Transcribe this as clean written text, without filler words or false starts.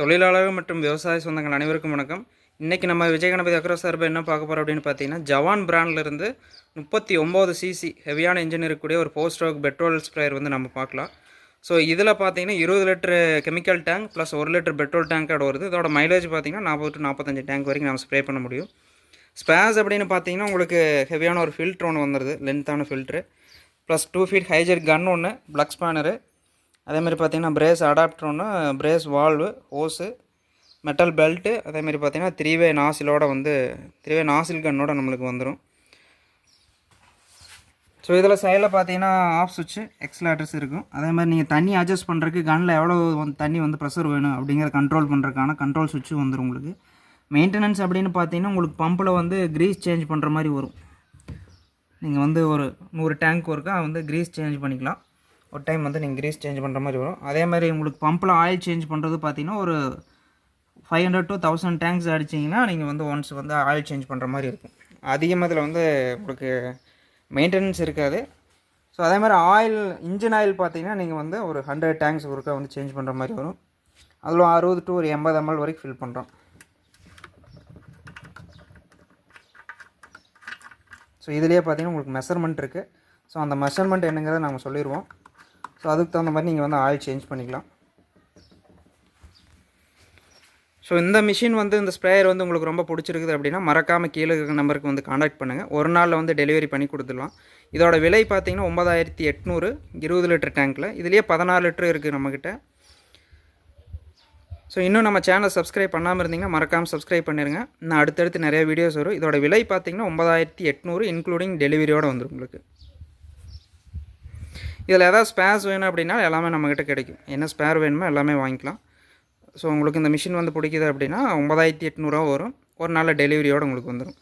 தொழிலாளர்கள் மற்றும் விவசாய சொந்தங்கள் அனைவருக்கும் வணக்கம். இன்றைக்கி நம்ம விஜய் கணபதி அக்ரோ சார்பு என்ன பார்க்க போகிறோம் அப்படின்னு பார்த்தீங்கன்னா, ஜவான் பிராண்ட்லேருந்து 39 சிசி ஹெவியான இன்ஜின் இருக்கக்கூடிய ஒரு 4 ஸ்ட்ரோக் பெட்ரோல் ஸ்ப்ரேயர் வந்து நம்ம பார்க்கலாம். ஸோ இதில் பார்த்தீங்கன்னா 20 litre chemical tank plus 1 litre petrol டேங்கோட வருது. இதோட மைலேஜ் பார்த்தீங்கன்னா 40 to 45 டேங்க் வரைக்கும் நம்ம ஸ்ப்ரே பண்ண முடியும். ஸ்பேர்ஸ் அப்படின்னு பார்த்தீங்கன்னா உங்களுக்கு ஹெவியான ஒரு ஃபில்ட்ரு ஒன்று வந்துடுது, லென்த்தான ஃபில்ட்ரு ப்ளஸ் 2 feet ஹைஜெட் கன் ஒன்று, ப்ளக் ஸ்பேனரு, அதேமாதிரி பார்த்தீங்கன்னா பிரேஸ் அடாப்டர் ஒன்று, brace valve, hose, metal belt, அதேமாதிரி பார்த்தீங்கன்னா 3-way நாசிலோட வந்து 3-way நாசில் கன்னோட நம்மளுக்கு வந்துடும். ஸோ இதில் சைடில் பார்த்தீங்கன்னா ஆஃப் சுவிட்சு எக்ஸ்லேட்டர்ஸ் இருக்கும். அதேமாதிரி நீங்கள் தண்ணி அட்ஜஸ்ட் பண்ணுறதுக்கு கன்னில் எவ்வளோ தண்ணி வந்து ப்ரெஷர் வேணும் அப்படிங்கிறத கண்ட்ரோல் பண்ணுறதுக்கான கண்ட்ரோல் சுவிட்சு வந்துடும் உங்களுக்கு. மெயின்டெனன்ஸ் அப்படின்னு பார்த்தீங்கன்னா உங்களுக்கு பம்பில் வந்து க்ரீஸ் சேஞ்ச் பண்ணுற மாதிரி வரும். நீங்கள் வந்து ஒரு 100 டேங்க் ஒருக்கா வந்து க்ரீஸ் சேஞ்ச் பண்ணிக்கலாம். ஒரு டைம் வந்து நீங்கள் க்ரீஸ் சேஞ்ச் பண்ணுற மாதிரி வரும். அதே மாதிரி உங்களுக்கு பம்பில் ஆயில் சேஞ்ச் பண்ணுறது பார்த்தீங்கன்னா ஒரு 500 to 1000 டேங்க்ஸ் அடிச்சிங்கன்னா நீங்கள் வந்து ஒன்ஸ் வந்து ஆயில் சேஞ்ச் பண்ணுற மாதிரி இருக்கும். அதிகமாக இதில் வந்து உங்களுக்கு மெயின்டெனன்ஸ் இருக்காது. ஸோ அதே மாதிரி ஆயில், இன்ஜின் ஆயில் பார்த்தீங்கன்னா நீங்கள் வந்து ஒரு 100 டேங்க்ஸ் ஒருக்கா வந்து சேஞ்ச் பண்ணுற மாதிரி வரும். அதில் 60 to 80 ml வரைக்கும் ஃபில் பண்ணுறோம். ஸோ இதுலேயே பார்த்தீங்கன்னா உங்களுக்கு மெஷர்மெண்ட் இருக்குது. ஸோ அந்த மெஷர்மெண்ட் என்னங்கிறத நாங்கள் சொல்லிடுவோம். ஸோ அதுக்கு தகுந்த மாதிரி நீங்கள் வந்து ஆயில் சேஞ்ச் பண்ணிக்கலாம். ஸோ இந்த மிஷின் வந்து இந்த ஸ்ப்ரேயர் வந்து உங்களுக்கு ரொம்ப பிடிச்சிருக்குது அப்படின்னா மறக்காமல் கீழே இருக்கிற நம்பருக்கு வந்து காண்டாக்ட் பண்ணுங்கள். ஒரு நாளில் வந்து டெலிவரி பண்ணி கொடுத்துடலாம். இதோட விலை பார்த்தீங்கன்னா 9800, 20 லிட்டர் டேங்க்கில். இதுலேயே 16 லிட்டர் இருக்குது நம்மக்கிட்ட. ஸோ இன்னும் நம்ம சேனல் சப்ஸ்கிரைப் பண்ணாமல் இருந்தீங்கன்னா மறக்காமல் சப்ஸ்கிரைப் பண்ணிடுங்க. இன்னும் அடுத்தடுத்து நிறைய வீடியோஸ் வரும். இதோட விலை பார்த்தீங்கன்னா 9800 இன்க்ளூடிங் டெலிவரியோடு வந்துடும் உங்களுக்கு. இதில் ஏதாவது ஸ்பேர்ஸ் வேணும் அப்படின்னா எல்லாமே நம்மக்கிட்ட கிடைக்கும். என்ன ஸ்பேர் வேணுமோ எல்லாமே வாங்கிக்கலாம். ஸோ உங்களுக்கு இந்த மிஷின் வந்து பிடிக்குது அப்படின்னா 9800 வரும். ஒரு நாளில் டெலிவரியோடு உங்களுக்கு வந்துடும்.